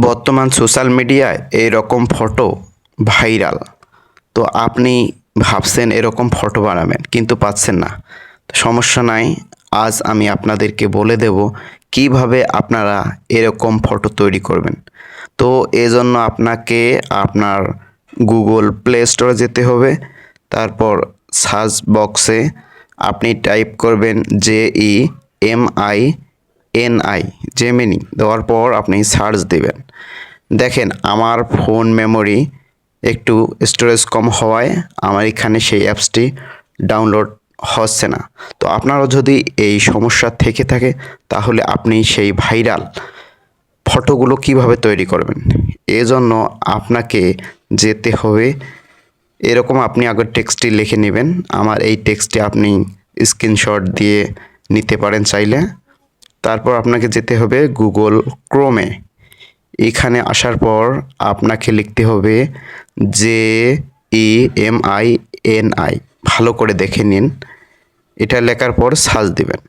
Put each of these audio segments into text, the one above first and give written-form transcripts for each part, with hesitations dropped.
বর্তমান সোশ্যাল মিডিয়ায় এরকম ফটো ভাইরাল। তো আপনি ভাবছেন এরকম ফটো বানাবেন কিন্তু পাচ্ছেন না। সমস্যা নাই, আজ আমি আপনাদেরকে বলে দেব কিভাবে আপনারা এরকম ফটো তৈরি করবেন। তো এজন্য আপনাকে আপনার গুগল প্লে স্টোরে যেতে হবে। তারপর সার্চ বক্সে আপনি টাইপ করবেন JEMINI জেমিনি, দেওয়ার পর আপনি সার্চ দেবেন। দেখেন আমার ফোন মেমোরি একটু স্টোরেজ কম হওয়ায় আমার এখানে সেই অ্যাপসটি ডাউনলোড হচ্ছে না। তো আপনারও যদি এই সমস্যা থেকে থাকে তাহলে আপনি সেই ভাইরাল ফটোগুলো কিভাবে তৈরি করবেন, এজন্য আপনাকে যেতে হবে এরকম। আপনি আগে টেক্সটটি লিখে নেবেন। আমার এই টেক্সটটি আপনি স্ক্রিনশট দিয়ে নিতে পারেন চাইলে। তারপর আপনাকে যেতে হবে গুগল ক্রোমে। এখানে আসার পর আপনাকে লিখতে হবে JEMINI, ভালো করে দেখে নিন। এটা লেখার পর সার্চ দিবেন।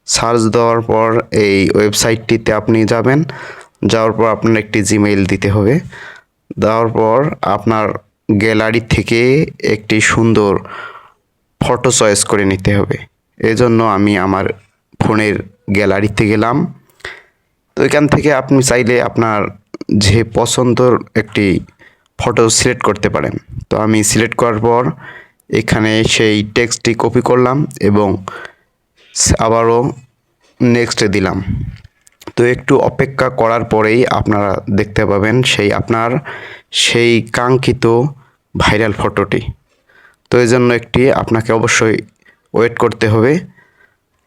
সার্চ দেওয়ার পর এই ওয়েবসাইটটিতে আপনি যাবেন। যাওয়ার পর আপনার একটি জিমেইল দিতে হবে। দেওয়ার পর আপনার গ্যালারি থেকে একটি সুন্দর ফটো চয়েস করে নিতে হবে। এজন্য আমি আমার ফোনের গ্যালারিতে গেলাম। তো এখান থেকে আপনি চাইলে আপনার যে পছন্দর একটি ফটো সিলেক্ট করতে পারেন। তো আমি সিলেক্ট করার পর এখানে সেই টেক্সটটি কপি করলাম এবং আবারও নেক্সটে দিলাম। তো একটু অপেক্ষা করার পরেই আপনারা দেখতে পাবেন আপনার সেই কাঙ্ক্ষিত ভাইরাল ফটোটি। তো এই জন্য আপনাকে অবশ্যই ওয়েট করতে হবে।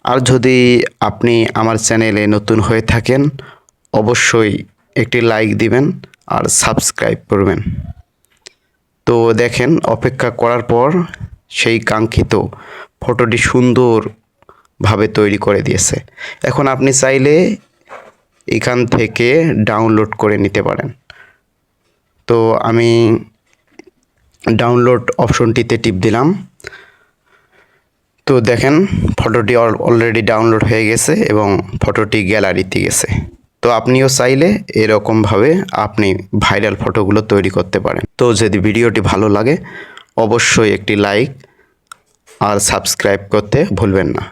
আর যদি আপনি আমার চ্যানেলে নতুন হয়ে থাকেন অবশ্যই একটি লাইক দিবেন আর সাবস্ক্রাইব করবেন। তো দেখেন অপেক্ষা করার পর সেই কাঙ্ক্ষিত ফটোটি সুন্দরভাবে তৈরি করে দিয়েছে। এখন আপনি চাইলে এখান থেকে ডাউনলোড করে নিতে পারেন। তো আমি ডাউনলোড অপশনটিতে টিপ দিলাম। তো দেখেন ফটোটি অলরেডি ডাউনলোড হয়ে গেছে এবং ফটোটি গ্যালারিতে গেছে। তো আপনিও চাইলে এরকমভাবে আপনি ভাইরাল ফটোগুলো তৈরি করতে পারেন। তো যদি ভিডিওটি ভালো লাগে অবশ্যই একটি লাইক আর সাবস্ক্রাইব করতে ভুলবেন না।